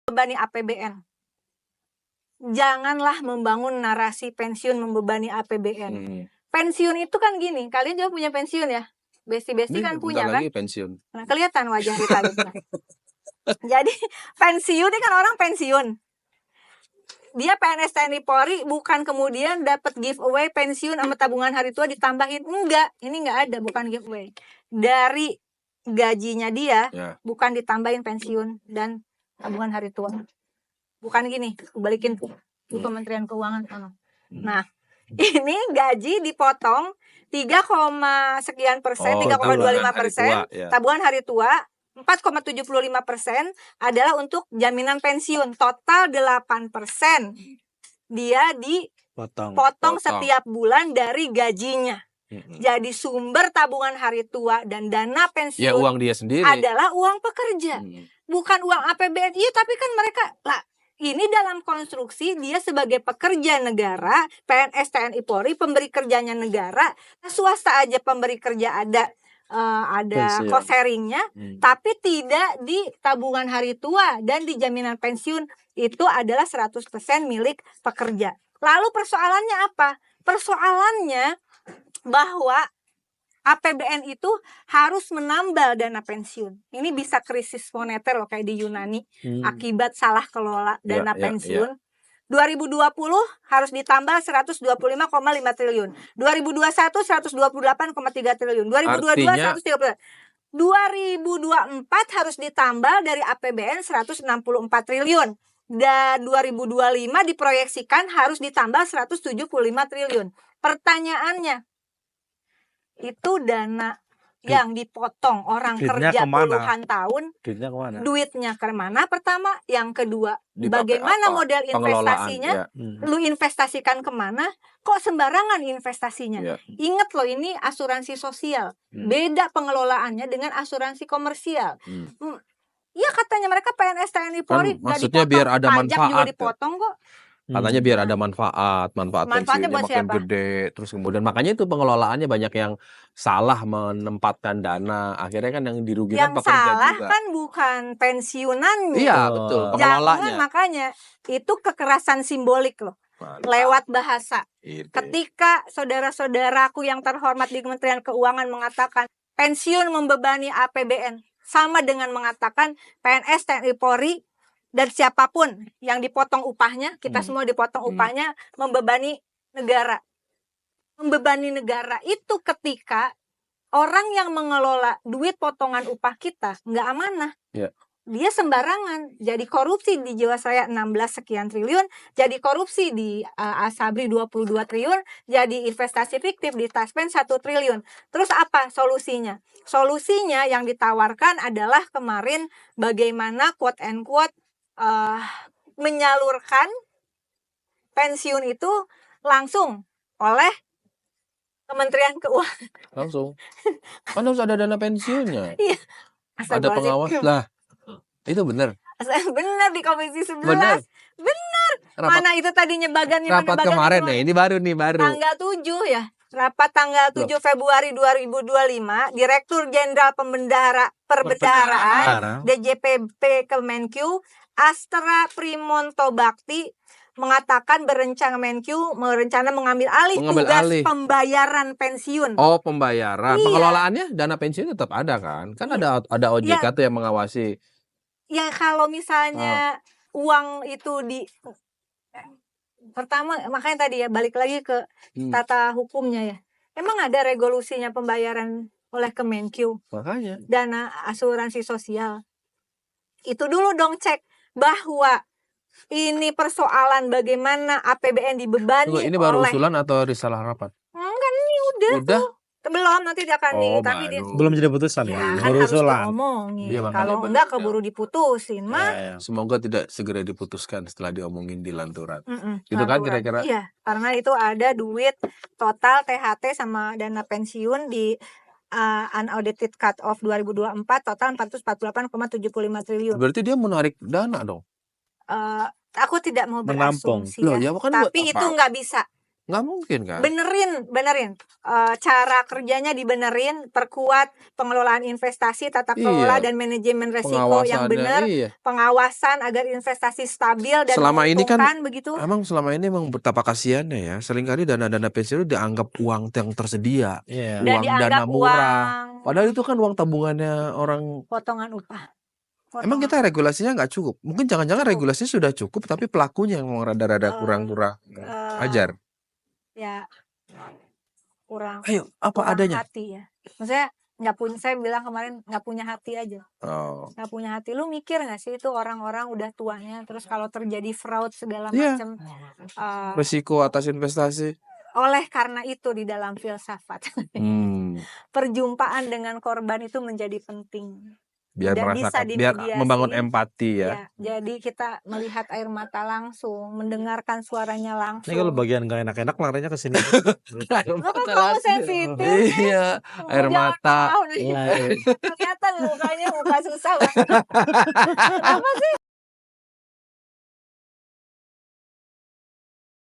Membebani APBN. Janganlah membangun narasi pensiun membebani APBN. Pensiun itu kan gini, kalian juga punya pensiun ya? Besti-besti kan punya kan? Pensiun. Nah, kelihatan wajah Rita gitu. Jadi pensiun ini kan orang pensiun. Dia PNS TNI Polri bukan kemudian dapat giveaway pensiun sama tabungan hari tua ditambahin. Enggak, ini enggak ada, bukan giveaway. Dari gajinya dia bukan ditambahin pensiun dan tabungan hari tua. Bukan gini, balikin tuh di Kementerian Keuangan. Nah, ini gaji dipotong 3,sekian%, 3,25%, tabungan hari tua 4,75% adalah untuk jaminan pensiun. Total 8% dia dipotong setiap bulan dari gajinya. Jadi sumber tabungan hari tua dan dana pensiun uang dia sendiri adalah uang pekerja, bukan uang APBN. Iya, tapi kan mereka ini dalam konstruksi dia sebagai pekerja negara, PNS TNI Polri, pemberi kerjanya negara. Swasta aja pemberi kerja ada cost sharingnya, tapi tidak di tabungan hari tua dan di jaminan pensiun itu adalah 100% milik pekerja. Lalu persoalannya apa? Persoalannya bahwa APBN itu harus menambal dana pensiun. Ini bisa krisis moneter loh kayak di Yunani akibat salah kelola dana pensiun. 2020 harus ditambal 125,5 triliun. 2021 128,3 triliun. 2022 130. 2024 harus ditambal dari APBN 164 triliun. Dan 2025 diproyeksikan harus ditambal 175 triliun. Pertanyaannya, itu dana yang dipotong orang kerja puluhan tahun, duitnya kemana? Pertama, yang kedua, bagaimana model investasinya? Lu investasikan kemana? Kok sembarangan investasinya? Ingat loh, ini asuransi sosial, beda pengelolaannya dengan asuransi komersial. Ya katanya mereka PNS TNI Polri maksudnya biar ada manfaat, juga dipotong kok. Katanya biar ada manfaatnya pensiunnya makin gede. Terus kemudian makanya itu pengelolaannya banyak yang salah menempatkan dana. Akhirnya kan yang dirugikan yang pekerja salah juga. Kan bukan pensiunannya. Iya betul, pengelolanya. Jangan, makanya itu kekerasan simbolik loh. Lewat bahasa. Ketika saudara-saudaraku yang terhormat di Kementerian Keuangan mengatakan pensiun membebani APBN, sama dengan mengatakan PNS TNI Polri dan siapapun yang dipotong upahnya, kita semua dipotong upahnya, membebani negara. Membebani negara itu ketika orang yang mengelola duit potongan upah kita nggak amanah. Dia sembarangan. Jadi korupsi di Jiwasraya 16 sekian triliun, jadi korupsi di Asabri 22 triliun, jadi investasi fiktif di Taspen 1 triliun. Terus apa solusinya? Solusinya yang ditawarkan adalah kemarin bagaimana quote and quote menyalurkan pensiun itu langsung oleh Kementerian Keuangan. Langsung. Kan harus ada dana pensiunnya. Iya. Ada pengawas lah. Itu benar. Benar di Komisi 11. Benar. Mana itu tadinya bagannya rapat kemarin nih, ini baru. Tanggal 7 ya. Rapat tanggal 7 Februari 2025, Direktur Jenderal Perbendaharaan DJPP Kemenkyu Astra Primonto Bakti mengatakan berencana mengambil alih tugas pembayaran pensiun. Oh, pembayaran. Iya. Pengelolaannya dana pensiun tetap ada kan? Kan ada OJK tuh yang mengawasi. Ya kalau misalnya uang itu pertama, makanya tadi ya balik lagi ke tata hukumnya ya. Emang ada resolusinya pembayaran oleh Kemenkyu. Makanya. Dana asuransi sosial. Itu dulu dong cek bahwa ini persoalan bagaimana APBN dibebani. Ini baru usulan atau risalah rapat? Enggak, ini udah. Tuh. Belum, nanti dia akan tapi belum jadi putusan ya. Baru usulan. Kalau enggak keburu diputusin mah. Semoga tidak segera diputuskan setelah diomongin di lanturan. Gitu kan kira-kira? Iya, karena itu ada duit total THT sama dana pensiun di unaudited cut off 2024 total 448,75 triliun. Berarti dia menarik dana dong. Aku tidak mau berasumsi ya. Tapi itu nggak bisa. Nggak mungkin kan? Benerin. Cara kerjanya dibenerin, perkuat pengelolaan investasi, tata kelola Iya, dan manajemen resiko yang pengawasannya, benar, iya. pengawasan agar investasi stabil dan Selama ini kan, menguntungkan begitu. selama ini emang betapa kasihannya ya, seringkali dana-dana pensiun itu dianggap uang yang tersedia, Dan uang dana dianggap murah. uang Padahal itu kan uang tabungannya orang. potongan upah. Emang kita regulasinya nggak cukup? Mungkin jangan-jangan Cukup. regulasinya sudah cukup, tapi pelakunya yang rada-rada kurang ajar. Ya, kurang Ayo, apa kurang adanya? hati ya. Maksudnya nggak punya, saya bilang kemarin nggak punya hati aja. Oh, Nggak punya hati. Lu mikir nggak sih itu orang-orang udah tuanya, terus kalau terjadi fraud segala iya. macam, Resiko atas investasi. oleh karena itu di dalam filsafat Hmm, perjumpaan dengan korban itu menjadi penting. biar Tidak bisa merasakan, biar dimediasi. membangun empati ya. Ya, jadi kita melihat air mata langsung, mendengarkan suaranya Ini langsung. kalau bagian gak enak-enak larinya ke sini. Air Lo kok mata kamu langsung. sensitif sih? Iya, air Jangan mata. mau nih. Iya. Kelihatan mukanya muka susah banget. Kenapa sih?